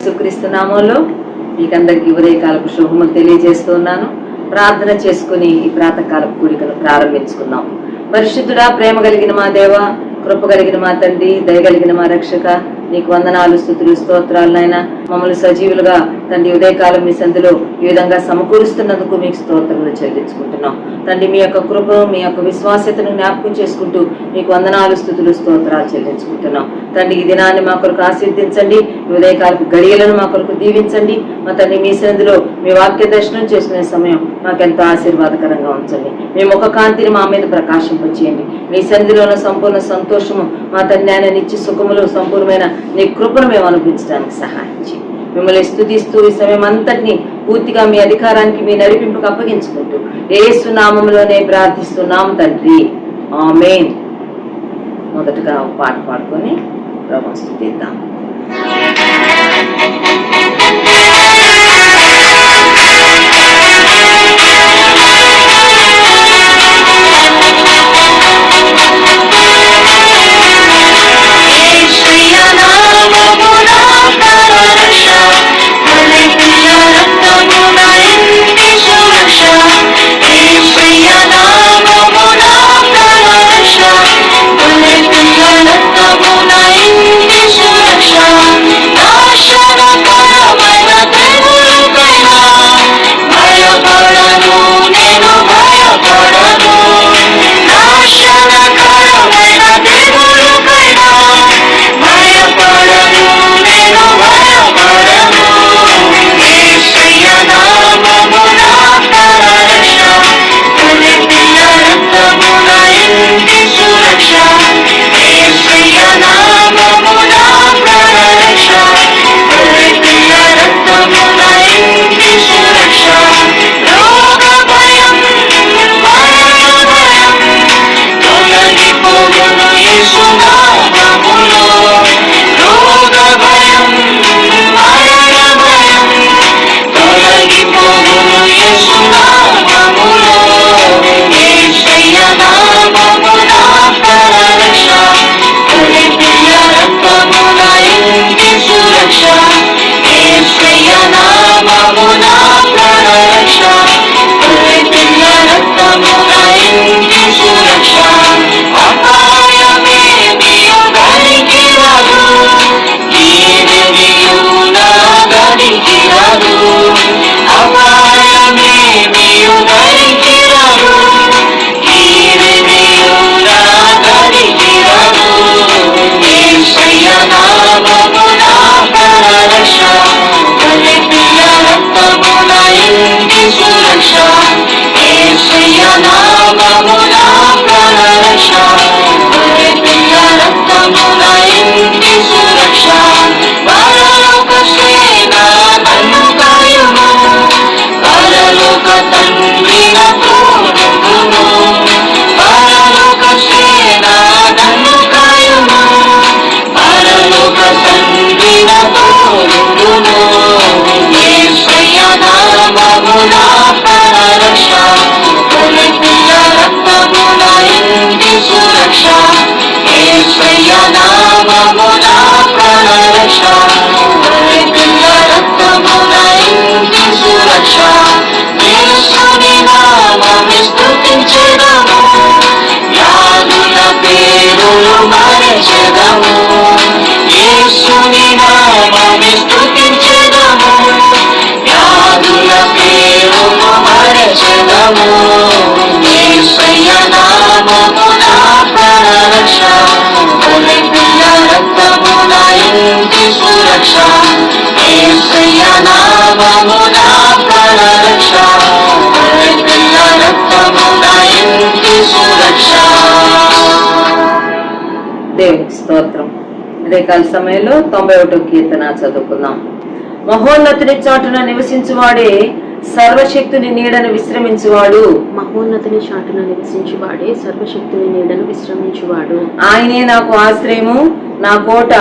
యేసుక్రీస్తు నామంలో మీకందరికీ ఉదయకాలపు శుభములు తెలియజేస్తున్నాను. ప్రార్థన చేసుకుని ఈ ప్రాతకాలపు కూడికను ప్రారంభించుకుందాం. పరిశుద్ధుడా, ప్రేమ కలిగిన మా దేవ, కృప కలిగిన మా తండ్రి, దయగలిగిన మా రక్షక, నీకు వందనాలు, స్తుతులు, స్తోత్రాలు నాయనా. మమ్మల్ని సజీవులుగా తండ్రి ఉదయకాలం మీ సంధిలో ఈ విధంగా సమకూరుస్తున్నందుకు మీకు స్తోత్రములు చెల్లించుకుంటున్నాం తండ్రి. మీ యొక్క కృపను, మీ యొక్క విశ్వాస్యతను జ్ఞాపకం చేసుకుంటూ మీకు వందనాలు, స్తుతులు, స్తోత్రాలు చెల్లించుకుంటున్నాం తండ్రి. ఈ దినాన్ని మా కొరకు ఆశీర్వదించండి, ఈ ఉదయకాలపు గడియలను మా కొరకు దీవించండి మా తండ్రి. మీ సంధిలో మీ వాక్య దర్శనం చేసుకునే సమయం మాకెంతో ఆశీర్వాదకరంగా ఉంచండి. మీ ముఖ కాంతిని మా మీద ప్రకాశింపచేయండి. మీ సంధిలోని సంపూర్ణ సంతోషము మా తండ్రి ఆయన నిత్య సుఖములు, సంపూర్ణమైన నీ కృపను మేము అనుభవించడానికి సహాయం చేయండి. మిమ్మల్ని స్తుతిస్తూ ఈ సమయం అంతటిని పూర్తిగా మీ అధికారానికి, మీ నడిపింపుకు అప్పగించుకుంటూ యేసు నామములోనే ప్రార్థిస్తున్నాం తండ్రి, ఆమేన్. మొదటగా పాట పాడుకొని ప్రభువుని స్తుతిద్దాం. దేవునికి స్తోత్రం. ఉదయకాల సమయంలో 91వ కీర్తన చదువుకుందాం. మహోన్నతుని చాటున నివసించువాడే సర్వశక్తుని నీడను విశ్రమించువాడు. మహోన్నతుని చాటున నివసించువాడే సర్వశక్తుని నీడను విశ్రమించువాడు. ఆయనే నాకు ఆశ్రయము, నా కోట,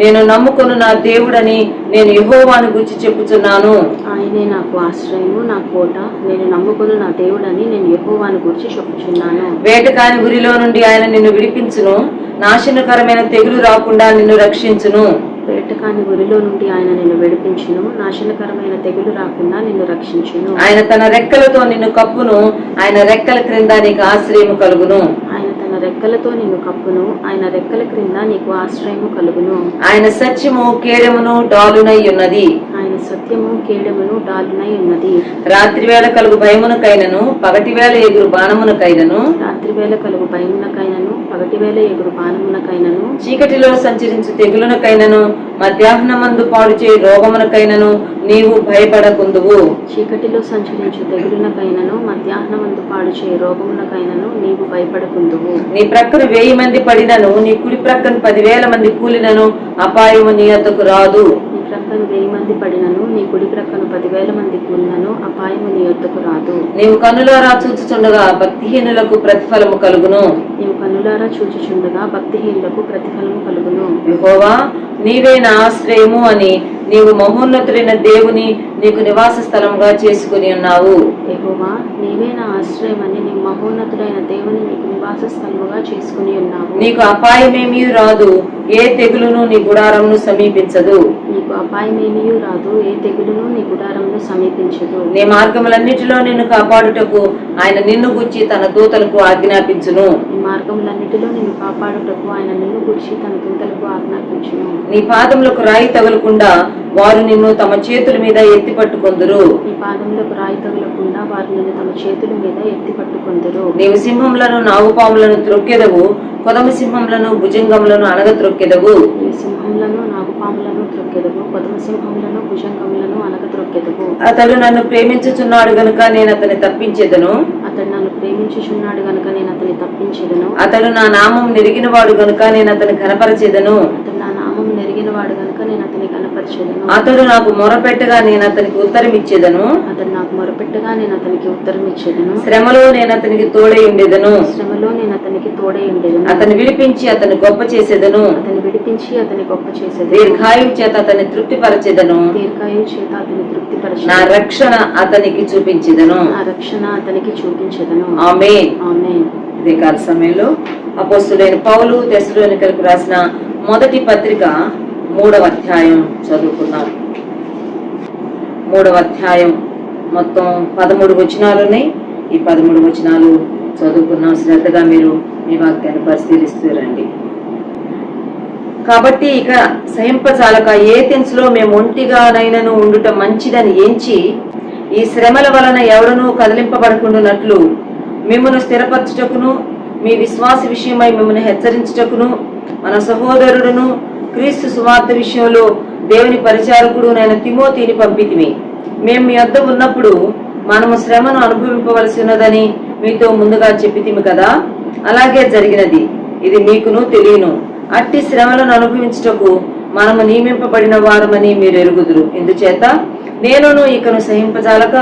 నేను నమ్ముకున్న నా దేవుడని నేను యెహోవాను గురించి చెప్పుచున్నాను. ఆయనే నాకు ఆశ్రయము, నా కోట, నేను నమ్ముకున్న నా దేవుడని నేను యెహోవాను గురించి చెప్పుచున్నాను. వేటకాని గురిలో నుండి ఆయన నిన్ను విడిపించును, నాశనకరమైన తెగులు రాకుండా నిన్ను రక్షించును. వేటకాని ఉరిలో నుండి ఆయన నిన్ను విడిపించును, నాశనకరమైన తెగులు రాకుండా నిన్ను రక్షించును. ఆయన తన రెక్కలతో నిన్ను కప్పును, ఆయన రెక్కల క్రింద నీకు ఆశ్రయము కలుగును. ఆయన తన రెక్కలతో నిన్ను కప్పును, ఆయన రెక్కల క్రింద నీకు ఆశ్రయము కలుగును. ఆయన సత్యము కేడమును డాలునై ఉన్నది. ఆయన సత్యము కేడమును డాలునై ఉన్నది. రాత్రి వేళ కలుగు భయమునకైనను పగటి వేళ ఎగురు బాణమునకైనను, రాత్రి వేళ కలుగు భయమునకైనను పగటి వేళ ఎగురు బాణమునకైనను, చీకటిలో సంచరించు తెగులునకైనను మధ్యాహ్నమందు పాడు చేయి రోగమునకైనను నీవు భయపడకుందువు. చీకటిలో సంచరించు తెగులునకైనను మధ్యాహ్నమందు పాడు చేయి రోగమునకైనను నీవు భయపడకుందువు. నీ ప్రక్కన 1000 మంది పడినను, నీ కుడి ప్రక్కన 10,000 మంది కూలినను అపాయము నీ యొద్దకు రాదు. నీ ప్రక్కన 1000 మంది పడినను, నీ కుడి ప్రక్కన 10,000 మంది కూలినను అపాయము నీ యొద్దకు రాదు. నీవు కన్నులారా చూచుచుండగా భక్తిహీనులకు ప్రతిఫలము కలుగును. నీవు కన్నులారా చూచుచుండగా భక్తిహీనులకు ప్రతిఫలము కలుగును. యెహోవా నీవే నా ఆశ్రయము అని నీవు మహోన్నతుడైన దేవుని నీకు నివాస స్థలముగా చేసుకుని ఉన్నావు. యెహోవా నీవే నా ఆశ్రయమని నీవు మహోన్నతుడైన దేవుని నీకు నివాస స్థలముగా చేసుకుని ఉన్నావు. నీకు అపాయమేమీ రాదు, ఏ తెగులును నీ గుడారమును సమీపించదు. నీకు అపాయమేమీ రాదు, ఏ తెగులును నీ గుడారమును సమీపించదు. నీ మార్గములన్నిటిలో నిన్ను కాపాడుటకు ఆయన నిన్ను గుచ్చి తన దూతలకు ఆజ్ఞాపించును. నీ మార్గములన్నిటిలో నిన్ను కాపాడుటకు ఆయన నిన్ను గురించి తన దూతలకు ఆజ్ఞాపించును. నీ పాదములకు రాయి తగలకుండా వారు నిన్ను తమ చేతుల మీద ఎత్తి పట్టుకొందురు. నీ పాదములకు రాయి తగలకుండా వారు నిన్ను తమ చేతుల మీద ఎత్తి పట్టుకొందురు. నీవు సింహములను నాగుపాములను త్రొక్కెదవు, కొదమ సింహములను భుజంగములను అనగ త్రొక్కెదవు. నీవు సింహములను నాగుపాములను త్రొక్కెదవు, కొదమ సింహములను భుజంగములను అనగ త్రొక్కెదవు. అతడు నన్ను ప్రేమించుచున్నాడు గనుక నేను అతన్ని తప్పించెదను. అతడు నన్ను ప్రేమించుచున్నాడు గనుక నేను అతన్ని తప్పించెదను. అతడు నా నామం నెరిగిన వాడు గనుక నేను అతని ఘనపరచెదను. అతడు నా నామం నెరిగిన వాడు గనుక నేను అతని కనపరచెదను. అతడు నాకు మొరపెట్టగా నేను అతనికి ఉత్తరం ఇచ్చేదను. అతడు నాకు మొరపెట్టగా నేను అతనికి ఉత్తరం ఇచ్చేదను. శ్రమలో నేను అతనికి తోడై ఉండేదను. శ్రమలో నేను అతనికి తోడై ఉండేదను. అతన్ని విడిపించి అతని గొప్ప చేసేదను. అతన్ని విడిపించి అతని గొప్ప చేసేదను. దీర్ఘాయువు చేత అతన్ని తృప్తిపరచెదను. దీర్ఘాయువు చేత అతని తృప్తిపరచెదను. నా రక్షణ అతనికి చూపించెదను. నా రక్షణ అతనికి చూపించెదను. ఆమేన్. ఆమేన్. ఇదే కాల సమయంలో అపోస్తులైన పౌలు తెస్సలోనికలకు రాసిన మొదటి పత్రిక 3వ అధ్యాయం చదువుకుందాం. 3వ అధ్యాయం మొత్తం 13 వచనాలు ఉన్నాయి. ఈ 13 వచనాలు చదువుకున్నాం. శ్రద్ధగా మీరు మీ వాక్యాన్ని పరిశీలిస్తూ రండి. కాబట్టి ఇక సహింపజాలక ఏథెన్స్లో మేము ఒంటిగానైనను ఉండుట మంచిదని ఎంచి ఈ శ్రమల వలన ఎవడనూ కదిలింపబడకుండానట్లు మిమ్మను స్థిరపరచుటకును మీ విశ్వాస విషయమై మిమ్మల్ని హెచ్చరించుటకును మన సహోదరుడును క్రీస్తు సువార్త విషయంలో దేవుని పరిచారకుడు నేను తిమోతిని పంపితిమి. మేము మీ వద్ద ఉన్నప్పుడు మనము శ్రమను అనుభవింపవలసి ఉన్నదని మీతో ముందుగా చెప్పితిమి కదా, అలాగే జరిగినది. ఇది మీకును తెలియను. అట్టి శ్రమలను అనుభవించుటకు మనము నియమింపబడిన వారమని మీరు ఎరుగుదురు. ఇందుచేత నేనును ఇకను సహింపజాలక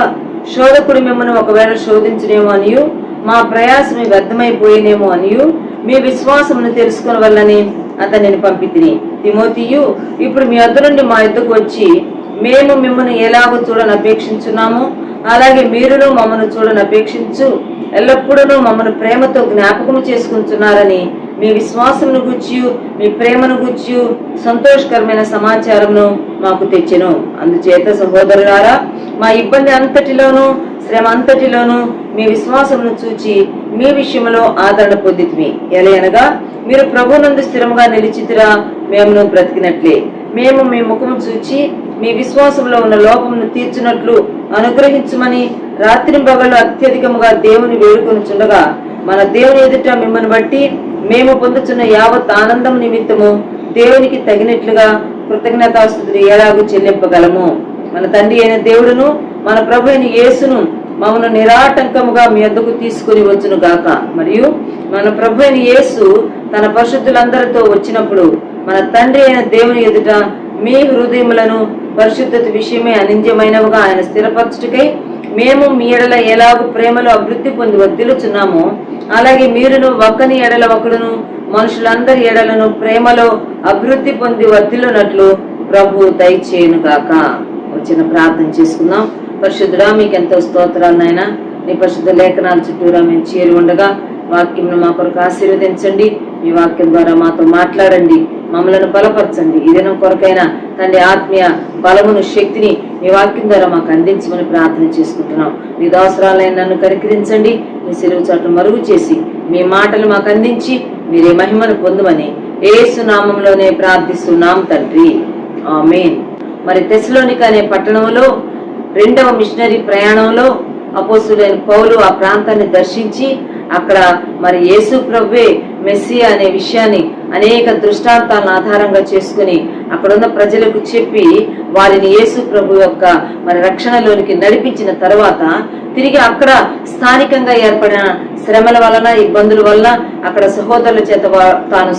శోధకుడు మిమ్మల్ని ఒకవేళ శోధించునేమో అనియు మా ప్రయాసం వ్యర్థమైపోయినేమో అనియు మీ విశ్వాసమును తెలుసుకుని వల్లని అతనిని పంపితిని. తిమోతియు ఇప్పుడు మీ వద్ద నుండి మా యొద్దకు వచ్చి మేము మిమ్మల్ని ఎలాగో చూడని అపేక్షించున్నాము, అలాగే మీరును మమ్మల్ని చూడని అపేక్షించు ఎల్లప్పుడూ మమ్మల్ని ప్రేమతో జ్ఞాపకం చేసుకుంటున్నారని మీ విశ్వాసమును గుర్చి మీ ప్రేమను గుర్చి సంతోషకరమైన సమాచారమును మాకు తెచ్చెను. అందుచేత సహోదరులారా, మా ఇబ్బంది అంతటిలోనూ శ్రమ అంతటిలోనూ మీ విశ్వాసమును చూచి మీ విషయంలో ఆదరణ పొందితిమి. ఎలయనగా మీరు ప్రభునందు స్థిరముగా నిలిచితిరా మేమును బ్రతికినట్లే. మేము మీ ముఖము చూచి మీ విశ్వాసంలో ఉన్న లోపమును తీర్చున్నట్లు అనుగ్రహించమని రాత్రింబగళ్ళు అత్యధికముగా దేవుని వేడుకొనుచుండగా మన దేవుని ఎదుట మిమ్మల్ని బట్టి మేము పొందుతున్న యావత్ ఆనందం నిమిత్తము దేవునికి తగినట్లుగా కృతజ్ఞతాస్తుతులు ఎలాగూ చెల్లింపగలము. మన తండ్రి అయిన దేవుడును మన ప్రభు అయిన యేసును మమ్మను నిరాటంకముగా మీ వద్దకు తీసుకుని వచ్చును గాక. మరియు మన ప్రభు అయిన యేసు తన పరిశుద్ధులందరితో వచ్చినప్పుడు మన తండ్రి అయిన దేవుని ఎదుట మీ హృదయములను పరిశుద్ధత విషయమే అనింద్యమైనవిగా ఆయన స్థిరపరచుటకై మేము మీ ఎడల ఎలాగూ ప్రేమలో అభివృద్ధి పొంది వర్ధిల్లుచున్నామో అలాగే మీరును ఒకని ఎడల ఒకడును మనుషులందరి ఎడలను ప్రేమలో అభివృద్ధి పొంది వర్ధిల్లునట్లు ప్రభు దయచేయును గాక. వచ్చిన ప్రార్థన చేసుకుందాం. పరిశుద్ధుడా, మీకు ఎంతో స్తోత్రాలు నాయన. నీ పరిశుద్ధ లేఖనాల చుట్టూరా మేము చేరి ఉండగా వాక్యం మా కొరకు ఆశీర్వదించండి. మీ వాక్యం ద్వారా మాతో మాట్లాడండి. మమ్మలను బలపరచండి. ఈ దినం కొరకైనా తండ్రి ఆత్మీయ బలమును, శక్తిని మీ వాక్యం ద్వారా మాకు అందించమని ప్రార్థన చేసుకుంటున్నాం. మీ దాసరాలైన నన్ను కనికరించండి. మీ సిలువ చాటు మరుగు చేసి మీ మాటలు మాకు అందించి మీరే మహిమను పొందమని యేసు నామములోనే ప్రార్థిస్తున్నాం తండ్రి, ఆమేన్. మరి తెస్సలోనిక అనే పట్టణంలో 2వ మిషనరీ ప్రయాణంలో అపోస్తలుడైన పౌలు ఆ ప్రాంతాన్ని దర్శించి అక్కడ మరి యేసు ప్రభువే మెస్సియా అనే విషయాన్ని అనేక దృష్టాంతాలను ఆధారంగా చేసుకుని అక్కడున్న ప్రజలకు చెప్పి వారిని యేసు ప్రభు యొక్క మరి రక్షణలోనికి నడిపించిన తర్వాత తిరిగి అక్కడ స్థానికంగా ఏర్పడిన శ్రమల వలన, ఇబ్బందుల వల్ల అక్కడ సహోదరుల చేత తాను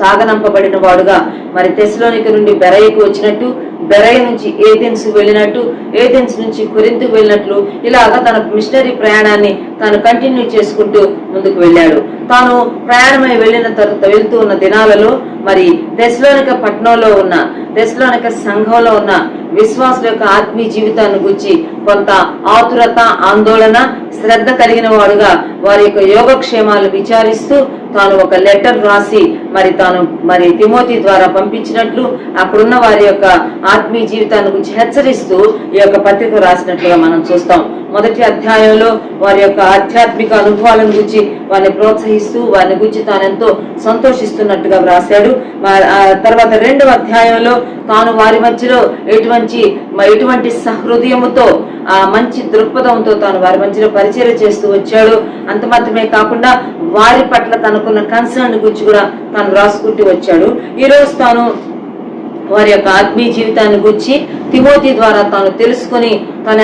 సాగనంపబడిన వాడుగా మరి తెస్సలోనిక నుండి బెరయకు వచ్చినట్టు, బెరయ నుంచి ఏథెన్స్ వెళ్ళినట్టు, ఏథెన్స్ నుంచి కొరింథుకు వెళ్ళినట్లు ఇలాగా తన మిషనరీ ప్రయాణాన్ని తాను కంటిన్యూ చేసుకుంటూ ముందుకు వెళ్ళాడు. తాను ప్రయాణమై వెళ్తూ ఉన్న దినాలలో మరి తెస్సలోనిక పట్టణంలో ఉన్న, తెస్సలోనిక సంఘంలో ఉన్న విశ్వాసుల యొక్క ఆత్మీయ జీవితాన్ని గురించి కొంత ఆతురత, ఆందోళన, శ్రద్ధ కలిగిన వాడుగా వారి యొక్క యోగక్షేమాలు విచారిస్తూ తాను ఒక లెటర్ రాసి తాను తిమోతి ద్వారా పంపించినట్లు అక్కడున్న వారి యొక్క ఆత్మీయ జీవితాన్ని గురించి హెచ్చరిస్తూ ఈ యొక్క పత్రిక రాసినట్లుగా మనం చూస్తాం. మొదటి అధ్యాయంలో వారి యొక్క ఆధ్యాత్మిక అనుభవాలను గురించి వారిని ప్రోత్సహిస్తూ వారిని గురించి తాను ఎంతో సంతోషిస్తున్నట్టుగా వ్రాశాడు. తర్వాత 2వ అధ్యాయంలో తాను వారి మధ్యలో ఎటువంటి సహృదయముతో మంచి దృక్పథంతో తాను వారి మధ్యలో పరిచయం చేస్తూ వచ్చాడు. అంత మాత్రమే కాకుండా వారి పట్ల తనకున్న కన్సర్న్ గురించి కూడా తాను రాసుకుంటూ వచ్చాడు. ఈ రోజు తాను వారి యొక్క ఆత్మీయ జీవితాన్ని గురించి తిమోతి ద్వారా తాను తెలుసుకుని తాను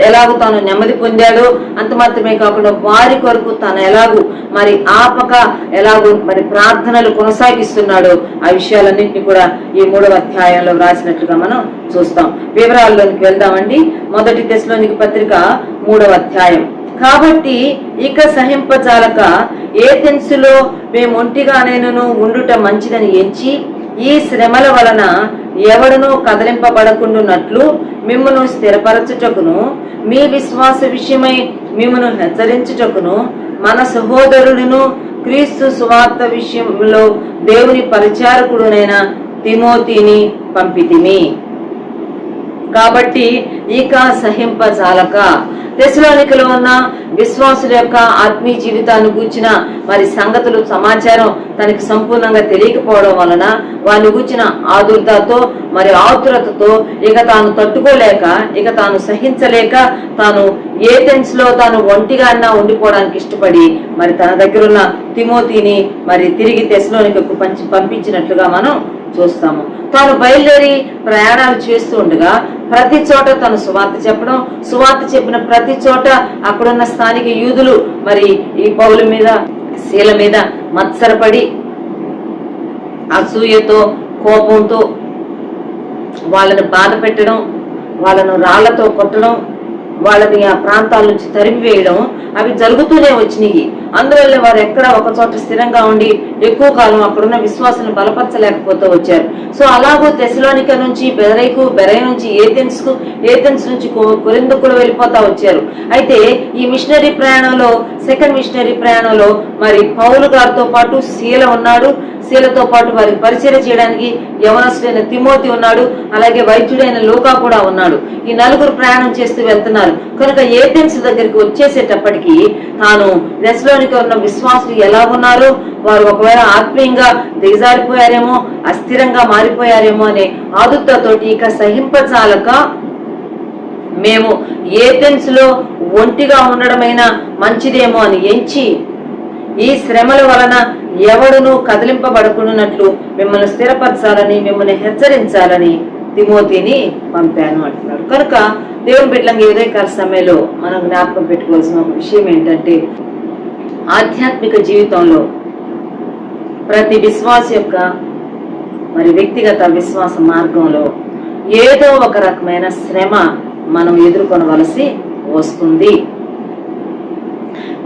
ఎలాగూ తాను నెమ్మది పొందాడు. అంత మాత్రమే కాకుండా వారి కొరకు తాను ఎలాగూ మరి ప్రార్థనలు కొనసాగిస్తున్నాడు. ఆ విషయాలన్నింటినీ కూడా ఈ 3వ అధ్యాయంలో రాసినట్లుగా మనం చూస్తాం. వివరాల్లోనికి వెళ్దామండి. మొదటి తెస్సలోనిక పత్రిక 3వ అధ్యాయం. కాబట్టి ఇక సహింపజాలక ఏథెన్సులో మేము ఒంటిగానేను ఉండుట మంచిదని ఎంచి ఈ శ్రమల వలన ఎవడనూ కదలింపబడకుండునట్లు మిమ్మును స్థిరపరచుటకును మీ విశ్వాస విషయమై మిమ్మును హెచ్చరించుటకును మన సహోదరుడును క్రీస్తు సువార్త విషయంలో దేవుని పరిచారకుడునైన తిమోతిని పంపితిమి. కాబట్టి ఇక సహింపజాలక తెస్సలోనికలో ఉన్న విశ్వాసుల యొక్క ఆత్మీయ జీవితాన్ని గూర్చిన మరి సంగతులు, సమాచారం తనకి సంపూర్ణంగా తెలియకపోవడం వలన వారిని గూర్చిన ఆదుర్దతో మరి ఆతురతతో ఇక తాను తట్టుకోలేక, ఇక తాను సహించలేక తాను ఏథెన్స్ లో తాను ఒంటిగా ఉండిపోవడానికి ఇష్టపడి మరి తన దగ్గర ఉన్న తిమోతిని మరి తిరిగి తెస్సలోనికకు పంపించినట్లుగా మనం చూస్తాము. తాను బయలుదేరి ప్రయాణాలు చేస్తూ ఉండగా ప్రతి చోట తను సువార్త చెప్పడం, సువార్త చెప్పిన ప్రతి చోట అక్కడున్న స్థానిక యూదులు మరి ఈ పౌలు మీద, శీల మీద మత్సరపడి అసూయతో, కోపంతో వాళ్ళని బాధ పెట్టడం, వాళ్ళను రాళ్లతో కొట్టడం, వాళ్ళని ఆ ప్రాంతాల నుంచి తరిమివేయడం అవి జరుగుతూనే వచ్చినాయి. అందువల్ల వారు ఎక్కడ ఒక చోట స్థిరంగా ఉండి ఎక్కువ కాలం అక్కడున్న విశ్వాసాన్ని బలపరచలేకపోతూ వచ్చారు. సో అలాగూ తెస్సలోనిక నుంచి బెరయ నుంచి ఏథెన్స్ నుంచి కొరింథుకు కూడా వెళ్ళిపోతా వచ్చారు. అయితే ఈ మిషనరీ ప్రయాణంలో, సెకండ్ మిషనరీ ప్రయాణంలో మరి పౌలు గారితో పాటు శీల ఉన్నాడు. శీలతో పాటు వారికి పరిచయం చేయడానికి యవనస్తుడైన తిమోతి ఉన్నాడు. అలాగే వైద్యుడైన లూకా కూడా ఉన్నాడు. ఈ 4 ప్రయాణం చేస్తూ వెళ్తున్నారు. కనుక ఏథెన్స్ దగ్గరికి వచ్చేసేటప్పటికి తాను తెస్సలోనిక ఉన్న విశ్వాసులు ఎలా ఉన్నారో, వారు ఒకవేళ ఆత్మీయంగా దిగజారిపోయారేమో, అస్థిరంగా మారిపోయారేమో అనే ఆదుర్దతోటి ఇక సహింపజాలక మేము ఏథెన్స్ లో ఒంటిగా ఉండడమైనా మంచిదేమో అని ఎంచి ఈ శ్రమల వలన ఎవడును కదిలింపబడకున్నట్లు మిమ్మల్ని స్థిరపరచాలని, మిమ్మల్ని హెచ్చరించాలని తిమోతిని పంపాను అంటున్నాడు. కనుక దేవుని బిడ్డలంగా ఉదయకాల సమయంలో మనం జ్ఞాపకం పెట్టుకోవాల్సిన ఒక విషయం ఏంటంటే, ఆధ్యాత్మిక జీవితంలో ప్రతి విశ్వాస యొక్క మరి వ్యక్తిగత విశ్వాస మార్గంలో ఏదో ఒక రకమైన శ్రమ మనం ఎదుర్కొనవలసి వస్తుంది.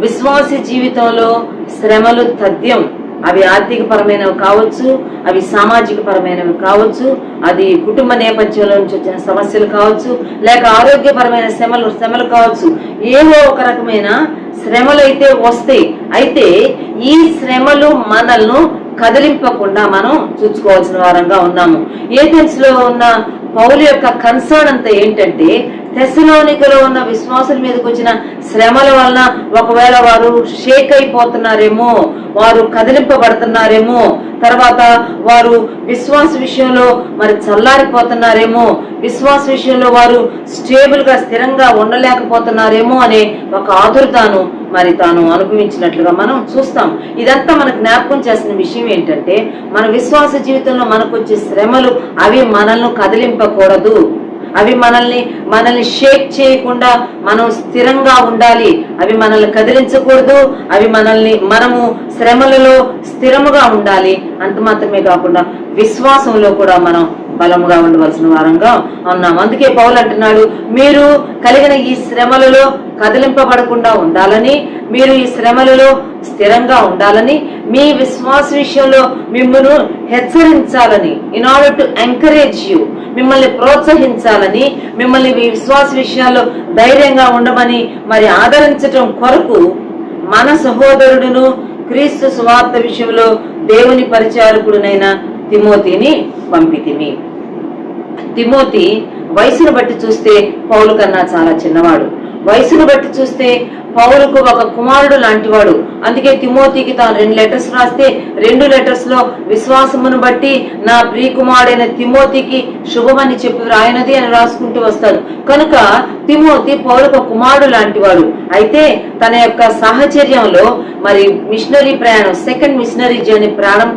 విశ్వాస జీవితంలో శ్రమలు తథ్యం. అవి ఆర్థిక పరమైనవి కావచ్చు, అవి సామాజిక పరమైనవి కావచ్చు, అది కుటుంబ నేపథ్యంలో నుంచి వచ్చిన సమస్యలు కావచ్చు, లేక ఆరోగ్యపరమైన శ్రమలు కావచ్చు. ఏవో ఒక రకమైన శ్రమలు అయితే వస్తాయి. అయితే ఈ శ్రమలు మనల్ని కదిలింపకుండా మనం చూసుకోవాల్సిన వారంగా ఉన్నాము. ఏథెన్స్ లో ఉన్న పౌలు యొక్క కన్సర్న్ అంతా ఏంటంటే, తెస్సలోనికలో ఉన్న విశ్వాసుల మీదకి వచ్చిన శ్రమల వలన ఒకవేళ వారు షేక్ అయిపోతున్నారేమో, వారు కదిలింపబడుతున్నారేమో, తర్వాత వారు విశ్వాస విషయంలో మరి చల్లారిపోతున్నారేమో, విశ్వాస విషయంలో వారు స్టేబుల్ గా స్థిరంగా ఉండలేకపోతున్నారేమో అనే ఒక ఆదుర్దాను మరి తాను అనుభవించినట్లుగా మనం చూస్తాం. ఇదంతా మనకు జ్ఞాపకం చేసిన విషయం ఏంటంటే, మన విశ్వాస జీవితంలో మనకు వచ్చే శ్రమలు అవి మనల్ని కదిలింపకూడదు, అవి మనల్ని షేక్ చేయకుండా మనం స్థిరంగా ఉండాలి, అవి మనల్ని కదిలించకూడదు, అవి మనము శ్రమలలో స్థిరముగా ఉండాలి. అంత మాత్రమే కాకుండా విశ్వాసంలో కూడా మనం బలముగా ఉండవలసిన వారంగా ఉన్నాం. అందుకే పౌలు అంటున్నాడు, మీరు కలిగిన ఈ శ్రమలలో కదిలింపబడకుండా ఉండాలని, మీరు ఈ శ్రమలలో స్థిరంగా ఉండాలని, మీ విశ్వాస విషయంలో మిమ్మల్ని హెచ్చరించాలని, in order to encourage you, మిమ్మల్ని ప్రోత్సహించాలని, మిమ్మల్ని మీ విశ్వాస విషయాల్లో ధైర్యంగా ఉండమని మరి ఆదరించటం కొరకు మన సహోదరుడును క్రీస్తు సువార్త విషయంలో దేవుని పరిచారకుడునైన తిమోతిని పంపితిమి. తిమోతి వయసును బట్టి చూస్తే పౌలు కన్నా చాలా చిన్నవాడు, వయసును బట్టి చూస్తే పౌలుకు ఒక కుమారుడు లాంటివాడు. అందుకే తిమోతికి తాను 2 లెటర్స్ రాస్తే 2 లెటర్స్ లో విశ్వాసమును బట్టి నా ప్రియకుమారుడైన తిమోతికి శుభమని చెప్పి రాయనది అని రాసుకుంటూ వస్తాడు. కనుక తిమోతి పౌలుకు కుమారుడు లాంటివాడు. అయితే తన యొక్క సాహచర్యంలో మరి మిషనరీ ప్రయాణం, సెకండ్ మిషనరీ జర్నీ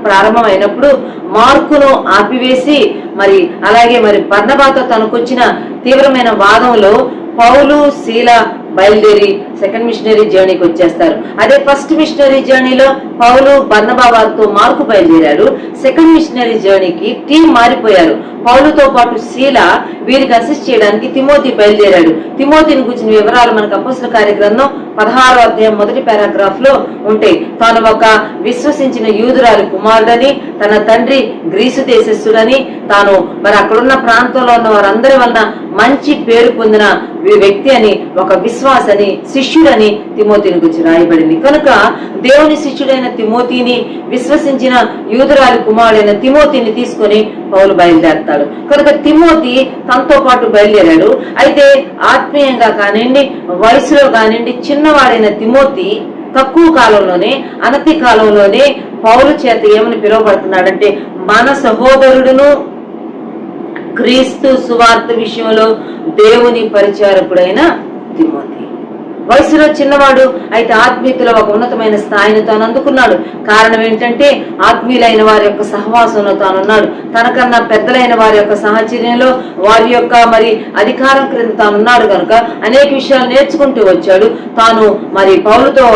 ప్రారంభమైనప్పుడు మార్కును ఆపివేసి మరి అలాగే మరి బర్నబాతో తనకొచ్చిన తీవ్రమైన వాదంలో పౌలు శీల బయలుదేరి సెకండ్ మిషనరీ జర్నీకి వచ్చేస్తారు. అదే ఫస్ట్ మిషనరీ జర్నీలో పౌలు బర్నబా వారితో మార్కు బయలుదేరాడు. సెకండ్ మిషనరీ జర్నీకి టీం మారిపోయారు. పౌలుతో పాటు శీల వీరికి అసిస్ట్ చేయడానికి తిమోతి బయలుదేరాడు. తిమోతిని గురించిన వివరాలు మనకు అపోస్తల కార్యగ్రంథం 16వ అధ్యాయం 1వ పారాగ్రాఫ్ లో ఉంటాయి. తాను ఒక విశ్వసించిన యూదురాలి కుమారుడని, తన తండ్రి గ్రీసు దేశస్థుడని, తాను మరి అక్కడున్న ప్రాంతంలో ఉన్న వారందరి వలన మంచి పేరు పొందిన వ్యక్తి అని, ఒక విశ్వాసని, శిష్యుడని తిమోతిని గురించి రాయబడింది. కనుక దేవుని శిష్యుడైన తిమోతిని, విశ్వసించిన యూదురాలి కుమారుడైన తిమోతిని తీసుకొని పౌలు బయలుదేరతాడు. కనుక తిమోతి తనతో పాటు బయలుదేరాడు. అయితే ఆత్మీయంగా కానివ్వండి, వయసులో కానివ్వండి, చిన్నవాడైన తిమోతి తక్కువ కాలంలోనే, అనతి కాలంలోనే పౌలు చేత ఏమని పిలువబడుతున్నాడంటే, మన సహోదరుడును క్రీస్తు సువార్త విషయంలో దేవుని పరిచారకుడైన తిమోతి. వయసులో చిన్నవాడు, అయితే ఆత్మీయతలో ఒక ఉన్నతమైన స్థాయిని తాను అందుకున్నాడు. కారణం ఏంటంటే ఆత్మీయులైన వారి యొక్క సహవాసంలో తానున్నాడు. తనకన్నా పెద్దలైన వారి యొక్క సాహచర్యంలో, వారి యొక్క మరి అధికారం క్రింద తానున్నాడు. కనుక అనేక విషయాలు నేర్చుకుంటూ వచ్చాడు. తాను మరి పౌలుతో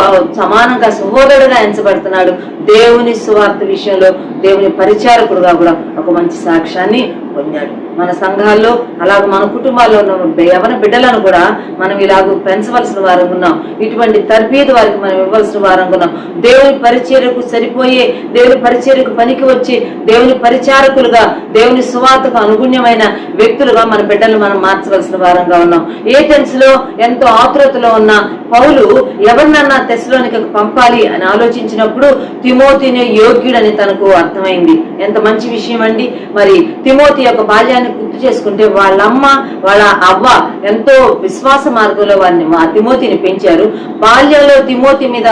సమానంగా సహోదరుడుగా ఎంచబడుతున్నాడు. దేవుని సువార్త విషయంలో దేవుని పరిచారకుడుగా కూడా ఒక మంచి సాక్ష్యాన్ని పొందాడు. మన సంఘాల్లో అలాగే మన కుటుంబాల్లో ఉన్న యవన బిడ్డలను కూడా మనం ఇలాగ పెంచవలసిన వారంగా ఉన్నాం. ఇటువంటి తర్బీదు వారికి మనం ఇవ్వాల్సిన వారంగా ఉన్నాం. దేవుని పరిచర్యకు సరిపోయే, దేవుని పరిచర్యకు పనికి వచ్చి దేవుని పరిచారకులుగా, దేవుని సువార్తకు అనుగుణ్యమైన వ్యక్తులుగా మన బిడ్డలను మనం మార్చవలసిన వారంగా ఉన్నాం. ఏథెన్స్ లో ఎంతో ఆతురతలో ఉన్న పౌలు ఎవరినన్నా తెస్సలోనికకు పంపాలి అని ఆలోచించినప్పుడు తిమోతిని యోగ్యుడని తనకు అర్థమైంది. ఎంత మంచి విషయం అండి. మరి తిమోతి యొక్క బాల్యాన్ని గుర్తు చేసుకుంటే వాళ్ళమ్మ వాళ్ళ అవ్వ ఎంతో విశ్వాస మార్గంలో వారిని తిమోతిని పెంచారు. బాల్యంలో తిమోతి మీద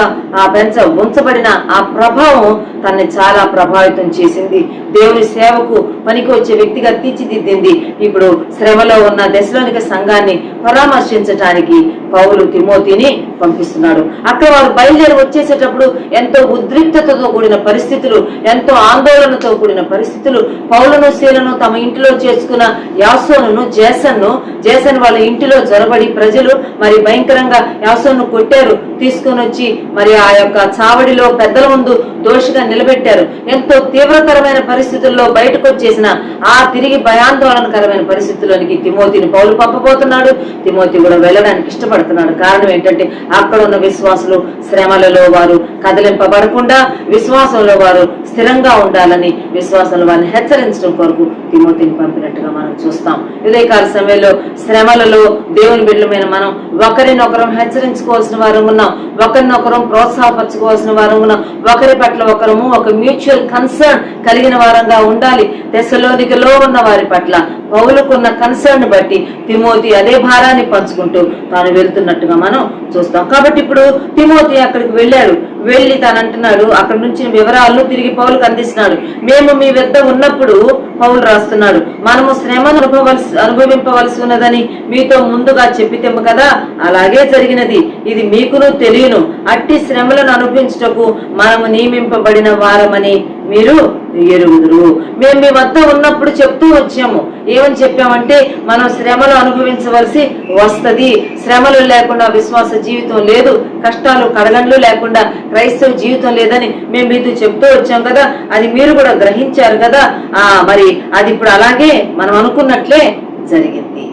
ఉంచబడిన ఆ ప్రభావం తనని చాలా ప్రభావితం చేసింది. దేవుని సేవకు పనికి వచ్చే వ్యక్తిగా తీర్చిదిద్దింది. ఇప్పుడు శ్రమలో ఉన్న తెస్సలోనిక సంఘాన్ని పరామర్శించడానికి పౌలు తిమోతిని పంపిస్తున్నాడు. అక్కడ వారు బయలుదేరి వచ్చేసేటప్పుడు ఎంతో ఉద్రిక్తతతో కూడిన పరిస్థితులు, ఎంతో ఆందోళనతో కూడిన పరిస్థితులు. పౌలును శీలను తమ ఇంటిలో చేసుకున్న యాసోనును జేసన్ వాళ్ళ ఇంటిలో జొరబడి ప్రజలు మరి భయంకరంగా యాసోను కొట్టారు. తీసుకొని వచ్చి మరి ఆ యొక్క చావడిలో పెద్దల ముందు దోషిగా నిలబెట్టారు. ఎంతో తీవ్రతరమైన పరిస్థితుల్లో బయటకు వచ్చేసిన ఆ తిరిగి భయాందోళనకరమైన పరిస్థితుల్లోనికి తిమోతిని పౌలు పంపబోతున్నాడు. తిమోతి కూడా వెళ్ళడానికి ఇష్టపడుతున్నాడు. కారణం ఏంటంటే అక్కడ ఉన్న విశ్వాసులు శ్రమలలో వారు కదిలింపబడకుండా విశ్వాసంలో వారు స్థిరంగా ఉండాలని విశ్వాసంలో వారిని హెచ్చరించడం కొరకు తిమోతిని పంపినట్టుగా మనం చూస్తాం. ఉదయకాల సమయంలో శ్రమలలో దేవుని బిడ్డలమైన మనం ఒకరినొకరం హెచ్చరించుకోవాల్సిన వారు ఉన్నాం, ఒకరినొకరం ప్రోత్సాహపరచుకోవాల్సిన వారు ఉన్నాం, ఒకరి పట్ల ఒకరము ఒక మ్యూచువల్ కన్సర్న్ కలిగిన వారంగా ఉండాలి. తెస్సలోనికలో ఉన్న వారి పట్ల పౌలుకున్న కన్సర్న్ బట్టి తిమోతి అదే భారాన్ని పంచుకుంటూ తాను వెళ్తున్నట్టుగా మనం చూస్తాం. కాబట్టి ఇప్పుడు తిమోతి అక్కడికి వెళ్ళాడు. వెళ్ళి తాను అంటున్నాడు, అక్కడ నుంచి వివరాలను తిరిగి పౌలుకు అందిస్తున్నాడు. మేము మీ వద్ద ఉన్నప్పుడు పౌలు రాస్తున్నాడు, మనము శ్రమను అనుభవింపవలసి ఉన్నదని మీతో ముందుగా చెప్పితేము కదా, అలాగే జరిగినది. ఇది మీకును తెలియను. అట్టి శ్రమలను అనుభవించుటకు మనము నియమింపబడిన వారమని మీరు ఎరుగుదురు. మేము మీ వద్ద ఉన్నప్పుడు చెప్తూ వచ్చాము. ఏమని చెప్పామంటే, మనం శ్రమలు అనుభవించవలసి వస్తది. శ్రమలు లేకుండా విశ్వాస జీవితం లేదు, కష్టాలు కడగండ్లు లేకుండా క్రైస్తవ జీవితం లేదని మేము మీతో చెప్తూ వచ్చాం కదా. అది మీరు కూడా గ్రహించారు కదా. మరి అది ఇప్పుడు అలాగే మనం అనుకున్నట్లే జరిగింది.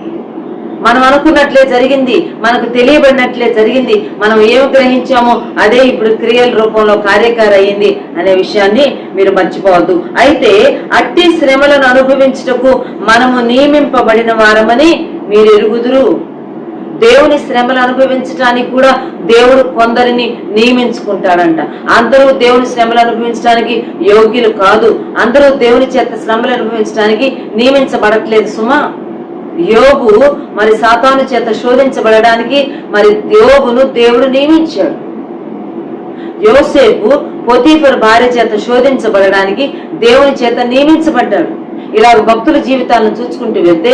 మనకు తెలియబడినట్లే జరిగింది. మనం ఏమి గ్రహించామో అదే ఇప్పుడు క్రియల రూపంలో కార్యకారి అయ్యింది అనే విషయాన్ని మీరు మర్చిపోవద్దు. అయితే అట్టి శ్రమలను అనుభవించుటకు మనము నియమింపబడిన వారమని మీరు ఎరుగుదురు. దేవుని శ్రమలు అనుభవించడానికి కూడా దేవుడు కొందరిని నియమించుకుంటాడంట. అందరూ దేవుని శ్రమలు అనుభవించడానికి యోగ్యులు కాదు. అందరూ దేవుని చేత శ్రమలు అనుభవించడానికి నియమించబడట్లేదు సుమా. యోబు మరి సాతాను చేత శోధించబడడానికి మరి యోబును దేవుడు నియమించాడు. యోసేపు పోతీఫర్ భార్య చేత శోధించబడడానికి దేవుని చేత నియమించబడ్డాడు. ఇలా భక్తుల జీవితాలను చూసుకుంటూ వెళ్తే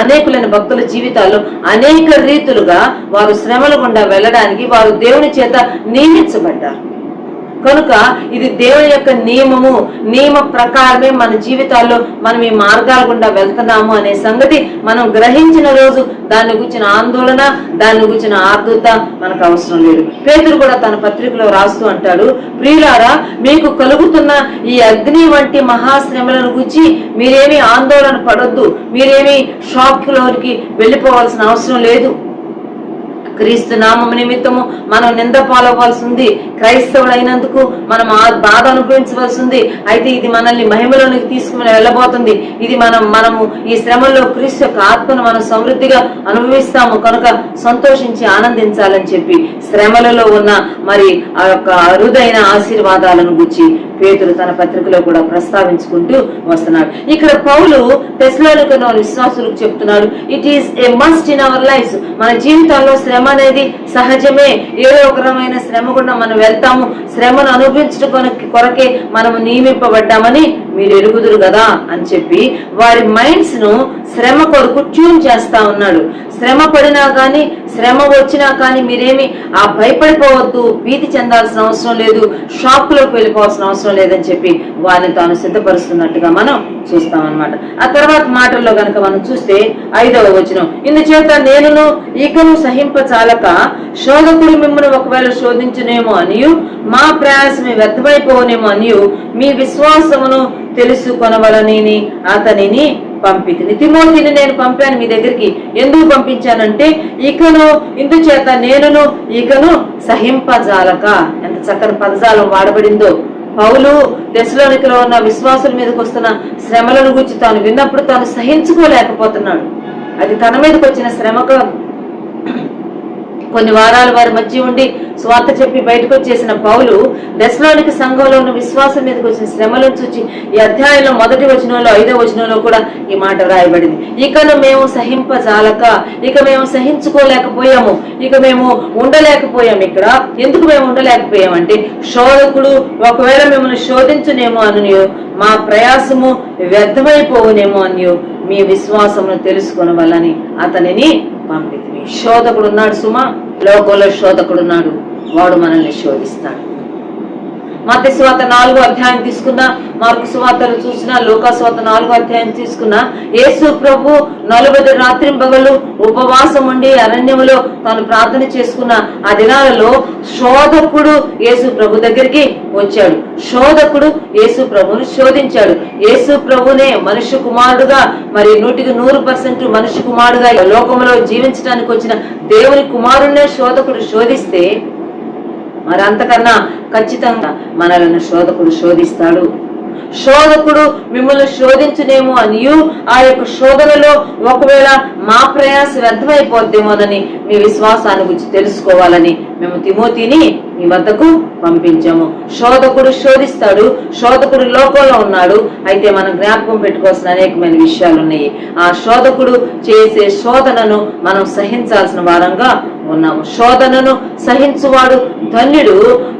అనేకులైన భక్తుల జీవితాల్లో అనేక రీతులుగా వారు శ్రమల గుండా వెళ్ళడానికి వారు దేవుని చేత నియమించబడ్డారు. కనుక ఇది దేవుని యొక్క నియమ ప్రకారమే మన జీవితాల్లో మనం ఈ మార్గాల గుండా వెళ్తున్నాము అనే సంగతి మనం గ్రహించిన రోజు దాన్ని గురించిన ఆందోళన, దాన్ని గురించిన ఆర్ద్రత మనకు అవసరం లేదు. పేతురు కూడా తన పత్రికలో రాస్తూ అంటాడు, ప్రియులారా, మీకు కలుగుతున్న ఈ అగ్ని వంటి మహాశ్రమలను గురించి మీరేమీ ఆందోళన పడొద్దు, మీరేమీ షాక్ లోనికి వెళ్ళిపోవాల్సిన అవసరం లేదు. క్రీస్తు నామము నిమిత్తము మనం నింద పాలవలసి ఉంది. క్రైస్తవుడు అయినందుకు మనం ఆ బాధ అనుభవించవలసి ఉంది. అయితే ఇది మనల్ని మహిమలోనికి తీసుకుని వెళ్ళబోతుంది. ఇది మనము ఈ శ్రమల్లో క్రీస్తు యొక్క ఆత్మను మనం సమృద్ధిగా అనుభవిస్తాము. కనుక సంతోషించి ఆనందించాలని చెప్పి శ్రమలలో ఉన్న మరి ఆ యొక్క అరుదైన ఆశీర్వాదాలను గురించి పేతురు తన పత్రికలో కూడా ప్రస్తావించుకుంటూ వస్తున్నాడు. ఇక్కడ పౌలు తెస్సలోనికలో విశ్వాసులకు చెప్తున్నాడు, it is a must in our life. మన జీవితాల్లో శ్రమ అనేది సహజమే. ఏదో ఒక రకమైన శ్రమ కూడా మనం వెళ్తాము. శ్రమను అనుభవించడం కొరకే మనము నియమింపబడ్డామని మీరు ఎరుగుదురు కదా అని చెప్పి వారి మైండ్స్ ను శ్రమ కొరకు ట్యూన్ చేస్తా ఉన్నాడు. శ్రమ పడినా కానీ, శ్రమ వచ్చినా కానీ మీరేమి భయపడిపోవద్దు, భీతి చెందాల్సిన అవసరం లేదు, షాక్ లోకి వెళ్ళిపోవాల్సిన అవసరం లేదని చెప్పి వారిని తాను సిద్ధపరుస్తున్నట్టుగా మనం చూస్తామన్నమాట. ఆ తర్వాత మాటల్లో గనక మనం చూస్తే 5వ వచనం, ఇందుచేత నేనును ఇకను సహింపచాలక శోధకుడు మిమ్మల్ని ఒకవేళ శోధించునేమో అనియు మా ప్రయాసమే వ్యర్థమైపోనేమో అనియు మీ విశ్వాసమును తెలుసుకొనవలనని అతనిని పంపితిని. తిమోతిని నేను పంపాను మీ దగ్గరికి. ఎందుకు పంపించానంటే ఇకను, ఇందుచేత నేనును ఇకను సహింపజాలక. ఎంత చక్కని పదజాలం వాడబడిందో. పౌలు తెస్సలోనికలో ఉన్న విశ్వాసుల మీదకి వస్తున్న శ్రమలను గురించి తాను విన్నప్పుడు తాను సహించుకోలేకపోతున్నాడు. అది తన మీదకి వచ్చిన శ్రమ కాదు. కొన్ని వారాలు వారి మధ్య ఉండి స్వార్థ చెప్పి బయటకు వచ్చేసిన పౌలు తెస్సలోనిక సంఘంలో ఉన్న విశ్వాసం మీదకి వచ్చిన శ్రమలను చూచి ఈ అధ్యాయంలో 1వ వచనంలో 5వ వచనంలో కూడా ఈ మాట రాయబడింది. ఇకను మేము సహింపజాలక, ఇక మేము సహించుకోలేకపోయాము, ఇక మేము ఉండలేకపోయాము. ఇక్కడ ఎందుకు మేము ఉండలేకపోయామంటే శోధకుడు ఒకవేళ మిమ్మల్ని శోధించునేమో అనియో మా ప్రయాసము వ్యర్థమైపోవునేమో అనియో మీ విశ్వాసమును తెలుసుకొనవలని అతనిని పంపితిని. శోధకుడు ఉన్నాడు సుమా, లోకంలో శోధకుడు ఉన్నాడు, వాడు మనల్ని శోధిస్తాడు. మత్తయి సువార్త 4వ అధ్యాయం తీసుకున్నా, మార్కు సువార్తలు చూసినా, లూకా సువార్త 4వ అధ్యాయం తీసుకున్నా, యేసు ప్రభు 40 రాత్రింబగళ్ళు ఉపవాసం ఉండి అరణ్యములో తాను ప్రార్థన చేసుకున్న ఆ దినాలలో శోధకుడు యేసు ప్రభు దగ్గరికి వచ్చాడు. శోధకుడు యేసు ప్రభుని శోధించాడు. యేసు ప్రభునే మనుష్య కుమారుడుగా, మరి 100% మనుష్య కుమారుడుగా లోకంలో జీవించడానికి వచ్చిన దేవుని కుమారుణ్ణే శోధకుడు శోధిస్తే మరి అంతకన్నా ఖచ్చితంగా మనల్ని శోధకుడు శోధిస్తాడు. శోధకుడు మిమ్మల్ని శోధించునేమో అనియు ఆ యొక్క శోధనలో ఒకవేళ మా ప్రయాస వ్యర్థమైపోద్దేమోనని మీ విశ్వాసాన్ని గురించి తెలుసుకోవాలని మేము తిమోతిని మీ వద్దకు పంపించాము. శోధకుడు శోధిస్తాడు, శోధకుడు లోకంలో ఉన్నాడు. అయితే మనం జ్ఞాపకం పెట్టుకోవాల్సిన అనేకమైన విషయాలు ఉన్నాయి. ఆ శోధకుడు చేసే శోధనను మనం సహించాల్సిన వారంగా ఉన్నాము. శోధనను సహించువాడు ధన్యుడు,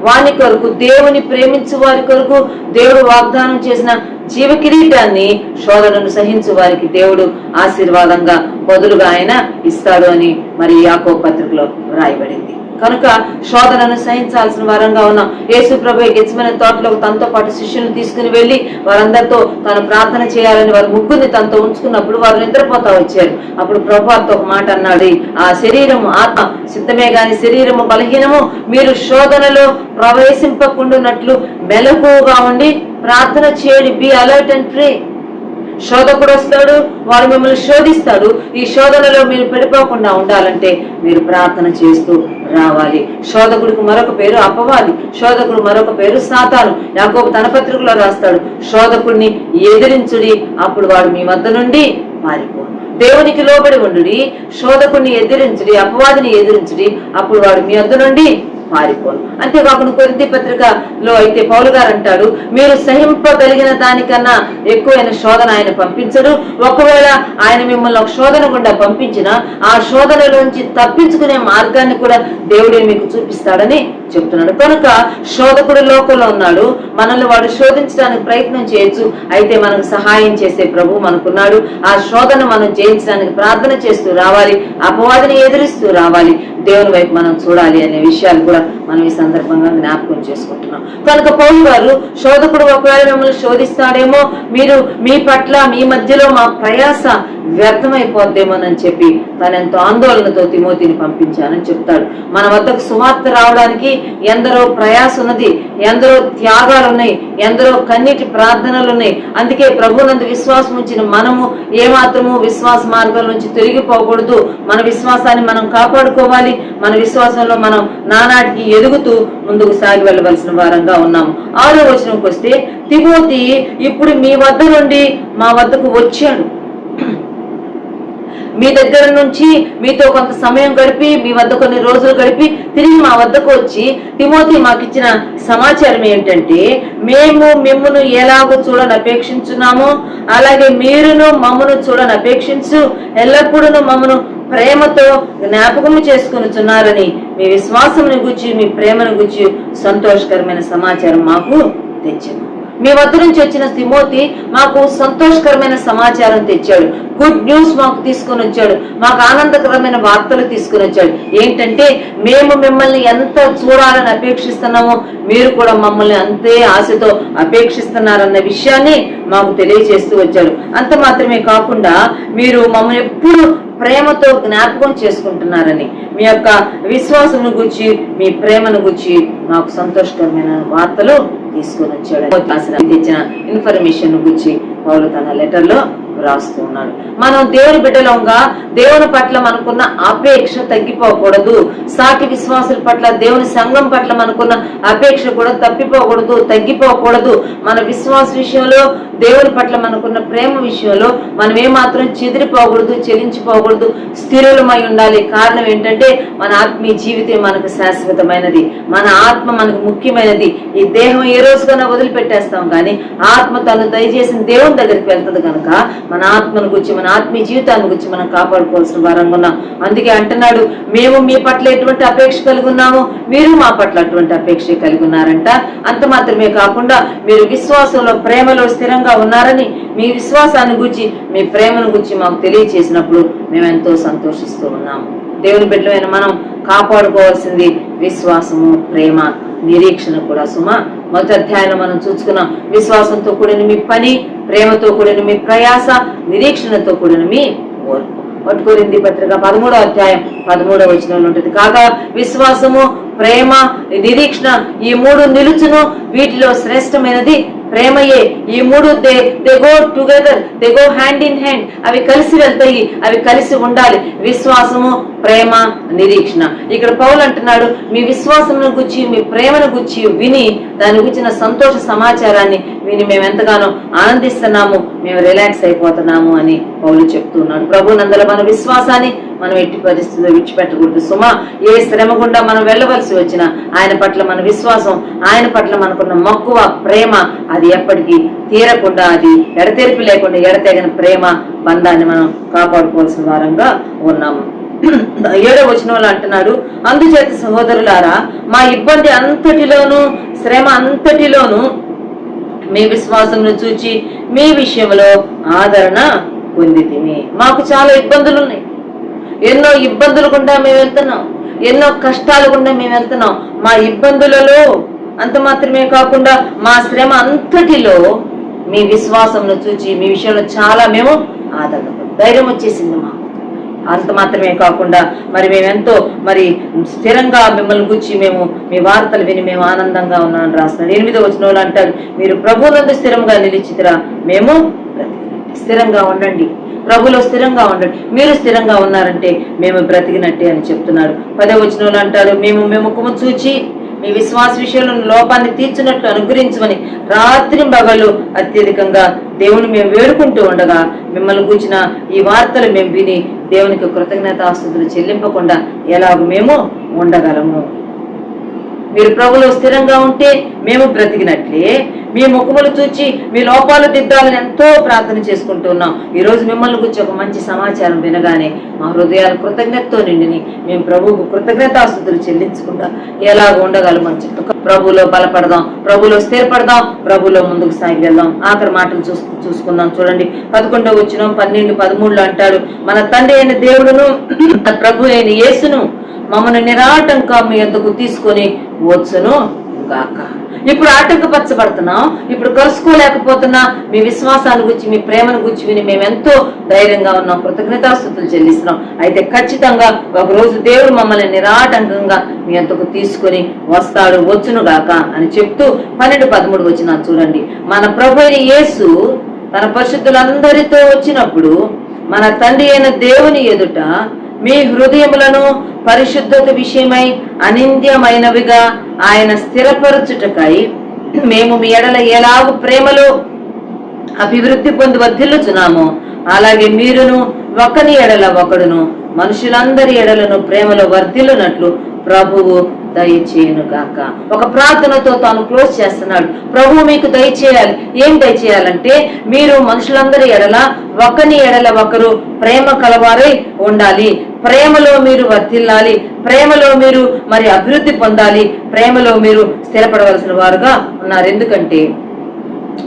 వాని కొరకు, దేవుని ప్రేమించు వారి కొరకు దేవుడు వాగ్దానం చేసిన జీవ కిరీటాన్ని శోధనను సహించు వారికి దేవుడు ఆశీర్వాదంగా బదులుగా ఆయన ఇస్తాడు అని మరి యాకోబు పత్రికలో రాయబడింది. కనుక శోధనను సహించాల్సిన వారంగా ఉన్నాం. యేసు ప్రభు గెత్సేమనే తోటలో తనతో పాటు శిష్యులను తీసుకుని వెళ్లి వారందరితో తాను ప్రార్థన చేయాలని వారి ముగ్గురిని తనతో ఉంచుకున్నప్పుడు వారు నిద్రపోతా వచ్చారు. అప్పుడు ప్రభువుతో ఒక మాట అన్నాడు, ఆ శరీరము ఆత్మ సిద్ధమే గాని శరీరము బలహీనము, మీరు శోధనలో ప్రవేశింపకుండానట్లు మెలకువగా ఉండి ప్రార్థన చేయండి. Be alert and pray. శోధకుడు వస్తాడు, వాడు మిమ్మల్ని శోధిస్తాడు. ఈ శోధనలో మీరు పడిపోకుండా ఉండాలంటే మీరు ప్రార్థన చేస్తూ రావాలి. శోధకుడికి మరొక పేరు అపవాది, శోధకుడు మరొక పేరు సాతాను. యాకోబు తన పత్రికలో రాస్తాడు, శోధకుడిని ఎదిరించుడి, అప్పుడు వాడు మీ వద్ద నుండి పారిపో. దేవునికి లోబడి ఉండుడి, శోధకుడిని ఎదిరించుడి, అపవాదిని ఎదిరించుడి, అప్పుడు వాడు మీ వద్ద నుండి పారిపోను. అంతేకాకుండా కొరింథీ పత్రికలో అయితే పౌలు గారు అంటాడు, మీరు సహింపగలిగిన దానికన్నా ఎక్కువైన శోధన ఆయన పంపించడు. ఒకవేళ ఆయన మిమ్మల్ని ఒక శోధన గుండా పంపించినా ఆ శోధనలోంచి తప్పించుకునే మార్గాన్ని కూడా దేవుడే మీకు చూపిస్తాడని చెప్తున్నాడు. కనుక శోధకుడు లోకంలో ఉన్నాడు, మనల్ని వాడు శోధించడానికి ప్రయత్నం చేయొచ్చు. అయితే మనకు సహాయం చేసే ప్రభు మనకున్నాడు. ఆ శోధన మనం జయించడానికి ప్రార్థన చేస్తూ రావాలి, అపవాదిని ఎదిరిస్తూ రావాలి, దేవుని వైపు మనం చూడాలి అనే విషయాలు కూడా మనం ఈ సందర్భంగా జ్ఞాపకం చేసుకుంటున్నాం. కనుక పౌలు గారు శోధకుడు ఒకవేళ మిమ్మల్ని శోధిస్తాడేమో, మీరు మీ పట్ల మీ మధ్యలో మా ప్రయాస వ్యర్థమైపోద్దేమోనని చెప్పి తను ఎంతో ఆందోళనతో తిమోతిని పంపించానని చెప్తాడు. మన వద్దకు సువార్త రావడానికి ఎందరో ప్రయాస ఉన్నది, ఎందరో త్యాగాలు ఉన్నాయి, ఎందరో కన్నీటి ప్రార్థనలు ఉన్నాయి. అందుకే ప్రభునందు విశ్వాసం ఉంచిన మనము ఏమాత్రము విశ్వాస మార్గం నుంచి తొలగిపోకూడదు. మన విశ్వాసాన్ని మనం కాపాడుకోవాలి. మన విశ్వాసంలో మనం నానాటికి ఎదుగుతూ ముందుకు సాగి వెళ్ళవలసిన వారంగా ఉన్నాము. 6వ వచనంకి వస్తే, తిమోతి ఇప్పుడు మీ వద్ద నుండి మా వద్దకు వచ్చాడు. మీ దగ్గర నుంచి మీతో కొంత సమయం గడిపి, మీ వద్ద కొన్ని రోజులు గడిపి తిరిగి మా వద్దకు వచ్చి, తిమోతి మాకు ఇచ్చిన సమాచారం ఏంటంటే, మేము మిమ్మును ఎలాగో చూడని అపేక్షించున్నామో అలాగే మీరును మమ్మను చూడని అపేక్షించు ఎల్లప్పుడూ మమ్మను ప్రేమతో జ్ఞాపకము చేసుకునిచున్నారని మీ విశ్వాసమును గురించి, మీ ప్రేమను గురించి సంతోషకరమైన సమాచారం మాకు తెచ్చాము. మీ వద్ద నుంచి వచ్చిన తిమోతి మాకు సంతోషకరమైన సమాచారం తెచ్చాడు. గుడ్ న్యూస్ మాకు తీసుకొని వచ్చాడు. మాకు ఆనందకరమైన వార్తలు తీసుకొని వచ్చాడు. ఏంటంటే, మేము మిమ్మల్ని ఎంత చూడాలని అపేక్షిస్తున్నామో మీరు కూడా మమ్మల్ని అంతే ఆశతో అపేక్షిస్తున్నారన్న విషయాన్ని మాకు తెలియజేస్తూ వచ్చాడు. అంత మాత్రమే కాకుండా మీరు మమ్మల్ని ఎప్పుడు ప్రేమతో జ్ఞాపకం చేసుకుంటున్నారని, మీ యొక్క విశ్వాసం గురించి, మీ ప్రేమను గురించి మాకు సంతోషకరమైన వార్తలు తీసుకొని వచ్చాడు. తెచ్చిన ఇన్ఫర్మేషన్ గురించి పౌలు తన లెటర్ లో రాస్తూ ఉన్నాడు. మనం దేవుని బిడ్డలంగా దేవుని పట్ల మనకున్న అపేక్ష తగ్గిపోకూడదు. సాటి విశ్వాసుల పట్ల, దేవుని సంఘం పట్ల మనకున్న అపేక్ష కూడా తప్పిపోకూడదు, తగ్గిపోకూడదు. మన విశ్వాస విషయంలో, దేవుని పట్ల మనకున్న ప్రేమ విషయంలో మనం ఏమాత్రం చెదిరిపోకూడదు, చెలించిపోకూడదు, స్థిరులమై ఉండాలి. కారణం ఏంటంటే, మన ఆత్మీయ జీవితం మనకు శాశ్వతమైనది, మన ఆత్మ మనకు ముఖ్యమైనది. ఈ దేహం ఏ రోజుకైనా వదిలిపెట్టేస్తాం, కానీ ఆత్మ తను దయచేసిన దేవుని దగ్గరికి వెళ్తుంది. కనుక మన ఆత్మను గురించి, మన ఆత్మీయ జీవితాన్ని గురించి మనం కాపాడుకోవాల్సిన వారంగా ఉన్నాం. అందుకే అంటున్నాడు, మేము మీ పట్ల ఎటువంటి అపేక్ష కలిగి ఉన్నామో మీరు మా పట్ల అటువంటి అపేక్ష కలిగి ఉన్నారంట. అంత మాత్రమే కాకుండా మీరు విశ్వాసంలో, ప్రేమలో స్థిరంగా ఉన్నారని, మీ విశ్వాసాన్ని గురించి, మీ ప్రేమను గురించి మాకు తెలియచేసినప్పుడు మేము ఎంతో సంతోషిస్తూ ఉన్నాము. దేవుని బిడ్డలైన మనం కాపాడుకోవాల్సింది విశ్వాసము, ప్రేమ, నిరీక్షణ కూడా. సుమా, మొదటి అధ్యాయంలో మనం చూసుకున్నాం. విశ్వాసంతో కూడిన మీ పని, ప్రేమతో కూడిన మీ ప్రయాస, నిరీక్షణతో కూడిన మీ ఓర్పు. 1 కొరింథీ పత్రిక 13వ అధ్యాయం 13వ వచనంలో ఉంటుంది, కాగా విశ్వాసము, ప్రేమ, నిరీక్షణ ఈ 3 నిలుచును, వీటిలో శ్రేష్టమైనది ప్రేమయే. ఈ మూడు they go together, they go hand in hand. అవి కలిసి వెళ్తాయి, అవి కలిసి ఉండాలి. విశ్వాసము, ప్రేమ, నిరీక్షణ. ఇక్కడ పౌలు అంటున్నాడు, మీ విశ్వాసమును గురించి, మీ ప్రేమను గురించి విని దాని గురించిన సంతోష సమాచారాన్ని విని మేము ఎంతగానో ఆనందిస్తున్నాము, మేము రిలాక్స్ అయిపోతున్నాము అని పౌలు చెప్తున్నాడు. ప్రభు నందల మన విశ్వాసాన్ని మనం ఎట్టి పరిస్థితుల్లో విడిచిపెట్టకూడదు సుమా. ఏ శ్రమ గుండా మనం వెళ్ళవలసి వచ్చినా ఆయన పట్ల మన విశ్వాసం, ఆయన పట్ల మనకున్న మక్కువ, ప్రేమ అది ఎప్పటికీ తీరకుండా, అది ఎడతెరిపి లేకుండా ఎడతెగని ప్రేమ బంధాన్ని మనం కాపాడుకోవాల్సిన వారంగా ఉన్నాము. 7వ వచనంలో అంటున్నాడు, అందుచేత సహోదరులారా, మా ఇబ్బంది అంతటిలోను, శ్రమ అంతటిలోను మీ విశ్వాసమును చూచి మీ విషయంలో ఆదరణ పొందితిమి. మాకు చాలా ఇబ్బందులు ఉన్నాయి, ఎన్నో ఇబ్బందులు గుండా మేము వెళ్తున్నాం, ఎన్నో కష్టాలు గుండా మేము వెళ్తున్నాం. మా ఇబ్బందులలో అంత మాత్రమే కాకుండా మా శ్రమ అంతటిలో మీ విశ్వాసమును చూచి మీ విషయంలో చాలా మేము ఆదరణ, ధైర్యం వచ్చేసింది మాకు. అంత మాత్రమే కాకుండా మరి మేమెంతో మరి స్థిరంగా మిమ్మల్ని గురించి మేము మీ వార్తలు విని మేము ఆనందంగా ఉన్నామని రాస్తున్నాడు. 8వ వచనంలో అంటారు, మీరు ప్రభువునందు స్థిరంగా నిలిచితిరా, మేము స్థిరంగా ఉండండి, ప్రభులో స్థిరంగా ఉండండి. మీరు స్థిరంగా ఉన్నారంటే మేము బ్రతికినట్టే అని చెప్తున్నాడు. 10వ వచనంలో అంటారు, మేము మీ ముఖము చూచి మీ విశ్వాస విషయంలో లోపాన్ని తీర్చినట్లు అనుగ్రహించమని రాత్రి పగళ్ళు అత్యధికంగా దేవుని మేము వేడుకుంటూ ఉండగా మిమ్మల్ని కూర్చిన ఈ వార్తలు మేము విని దేవునికి కృతజ్ఞతాస్తుతులు చెల్లింపకుండా ఎలాగ మేము ఉండగలము. మీరు ప్రభులో స్థిరంగా ఉంటే మేము బ్రతికినట్లే. మీ ముఖములు చూచి మీ లోపాలు దిద్దాలని ఎంతో ప్రార్థన చేసుకుంటున్నాం. ఈరోజు మిమ్మల్ని గురించి ఒక మంచి సమాచారం వినగానే మా హృదయాలు కృతజ్ఞతతో నిండిని మేము ప్రభువుకు కృతజ్ఞతాస్తుతులు చెల్లించకుండా ఎలాగ ఉండగలమని చెప్పి ప్రభువులో బలపడదాం, ప్రభువులో స్థిరపడదాం, ప్రభువులో ముందుకు సాగి వెళ్దాం. ఆఖరి మాటలు చూసుకుందాం. చూడండి 11వ వచనం 12, 13లో అంటాడు, మన తండ్రి అయిన దేవుడును ప్రభు అయిన యేసును మమ్మల్ని నిరాటంగా మీ యొద్దకు తీసుకొని వచ్చును గాక. ఇప్పుడు ఆటంకపరచబడుతున్నాం, ఇప్పుడు కలుసుకోలేకపోతున్నా, మీ విశ్వాసాన్ని గురించి మీ ప్రేమను గురించి విని మేము ఎంతో ధైర్యంగా ఉన్నాం, కృతజ్ఞతాస్తుతులు చెల్లిస్తున్నాం. అయితే ఖచ్చితంగా ఒక రోజు దేవుడు మమ్మల్ని నిరాటంకంగా మీ యొద్దకు తీసుకొని వస్తాడు, వచ్చును గాక అని చెప్తూ 12, 13 వచనాలు చూడండి. మన ప్రభు అయిన యేసు తన పరిశుద్ధులందరితో వచ్చినప్పుడు మన తండ్రి అయిన దేవుని ఎదుట మీ హృదయములను పరిశుద్ధత విషయమై అనింద్యమైనవిగా ఆయన స్థిరపరచుటకై మేము మీ ఎడల ఎలాగూ ప్రేమలో అభివృద్ధి పొంది వర్ధిల్లుచున్నామో అలాగే మీరును ఒకని ఎడల ఒకడును మనుషులందరి ఎడలను ప్రేమలో వర్ధిల్లునట్లు ప్రభువు దయచేయును గాక. ఒక ప్రార్థనతో తాను క్లోజ్ చేస్తున్నాడు. ప్రభువు మీకు దయచేయాలి. ఏం దయచేయాలంటే మీరు మనుషులందరి ఎడల ఒకని ఎడల ఒకరు ప్రేమ కలవారై ఉండాలి, ప్రేమలో మీరు వర్ధిల్లాలి, ప్రేమలో మీరు మరి అభివృద్ధి పొందాలి, ప్రేమలో మీరు స్థిరపడవలసిన వారుగా ఉన్నారు. ఎందుకంటే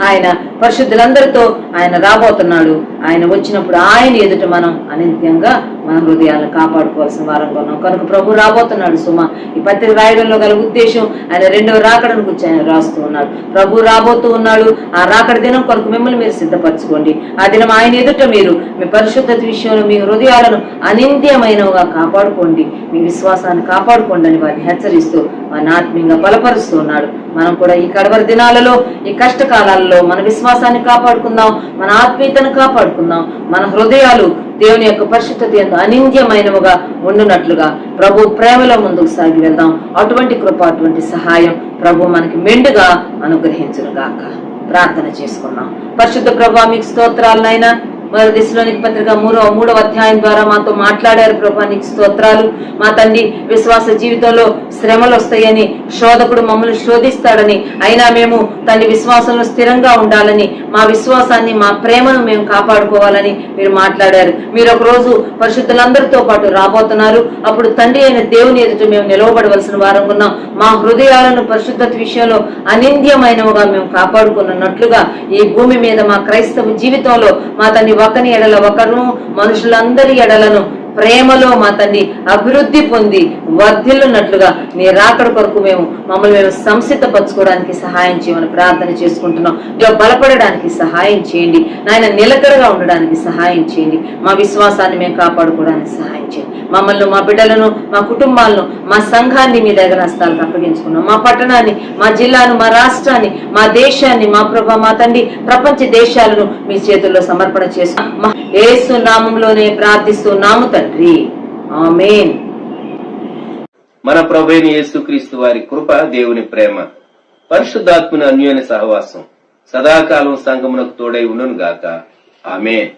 ఆయన పరిశుద్ధులందరితో ఆయన రాబోతున్నాడు. ఆయన వచ్చినప్పుడు ఆయన ఎదుట మనం అనిత్యంగా మన హృదయాలను కాపాడుకోవాల్సిన వారంగా ఉన్నాం. కనుక ప్రభు రాబోతున్నాడు సుమా. ఈ పత్రిక రాయడంలో గల ఉద్దేశం ఆయన 2వ రాకడను గురించి ఆయన రాస్తూ ఉన్నాడు. ప్రభు రాబోతూ ఉన్నాడు. ఆ రాకడ దినం కొరకు మిమ్మల్ని మీరు సిద్ధపరచుకోండి. ఆ దినం ఆయన ఎదుట మీరు మీ పరిశుద్ధత విషయంలో మీ హృదయాలను అనింద్యమైనవిగా కాపాడుకోండి, మీ విశ్వాసాన్ని కాపాడుకోండి అని వారిని హెచ్చరిస్తూ వారిని ఆత్మీయంగా బలపరుస్తూ ఉన్నాడు. మనం కూడా ఈ కడవరి దినాలలో, ఈ కష్టకాలాలలో మన విశ్వాసాన్ని కాపాడుకుందాం, మన ఆత్మీయతను కాపాడుకుందాం, మన హృదయాలు దేవుని యొక్క పరిశుద్ధత యందు అనింద్యమైనవిగా ఉండునట్లుగా ప్రభు ప్రేమలో ముందుకు సాగి వెళ్దాం. అటువంటి కృప, అటువంటి సహాయం ప్రభు మనకి మెండుగా అనుగ్రహించును గాక. ప్రార్థన చేసుకున్నాం. పరిశుద్ధ ప్రభు మీకు స్తోత్రాలనైనా. మరి దశలోనికి పత్రిక 3వ అధ్యాయం ద్వారా మాతో మాట్లాడారు ప్రభా, నీకు స్తోత్రాలు. మా తండ్రి విశ్వాస జీవితంలో శ్రమలు వస్తాయని, శోధకుడు మమ్మల్ని శోధిస్తాడని, అయినా మేము తండ్రి విశ్వాసంలో స్థిరంగా ఉండాలని, మా విశ్వాసాన్ని మా ప్రేమను మేము కాపాడుకోవాలని మీరు మాట్లాడారు. మీరు ఒక రోజు పరిశుద్ధులందరితో పాటు రాబోతున్నారు. అప్పుడు తండ్రి అయిన దేవుని ఎదుట మేము నిలవబడవలసిన వారం ఉన్నాం. మా హృదయాలను పరిశుద్ధత విషయంలో అనింద్యమైనవిగా మేము కాపాడుకున్నట్లుగా ఈ భూమి మీద మా క్రైస్తవ జీవితంలో మా తండ్రి ఒకని ఎడల ఒకరు మనుషులందరి ఎడలను ప్రేమలో మా తండ్రి అభివృద్ధి పొంది వర్ధిల్లున్నట్లుగా నీ రాకడ కొరకు మమ్మల్ని మేము సంసిద్ధపరచుకోవడానికి సహాయం చేయమని ప్రార్థన చేసుకుంటున్నాం. బలపడడానికి సహాయం చేయండి నాయన, నిలకడగా ఉండడానికి సహాయం చేయండి, మా విశ్వాసాన్ని మేము కాపాడుకోవడానికి సహాయం చేయండి, మమ్మల్ని, మా బిడ్డలను, మా కుటుంబాలను, మా సంఘాన్ని మీ దగ్గర హస్తాలకు అప్పగించుకున్నాం. మా పట్టణాన్ని, మా జిల్లాను, మా రాష్ట్రాన్ని, మా దేశాన్ని, మా ప్రభా, మా తండ్రి, ప్రపంచ దేశాలను మీ చేతుల్లో సమర్పణ చేస్తున్నాం. యేసు నామంలోనే ప్రార్థిస్తున్నాము తండ్రి, ఆమేన్. మన ప్రభువైన యేసుక్రీస్తు వారి కృప, దేవుని ప్రేమ, పరిశుద్ధాత్మని అన్యోన్య సహవాసం సదాకాలం సంఘమునకు తోడై ఉండును గాక. ఆమేన్.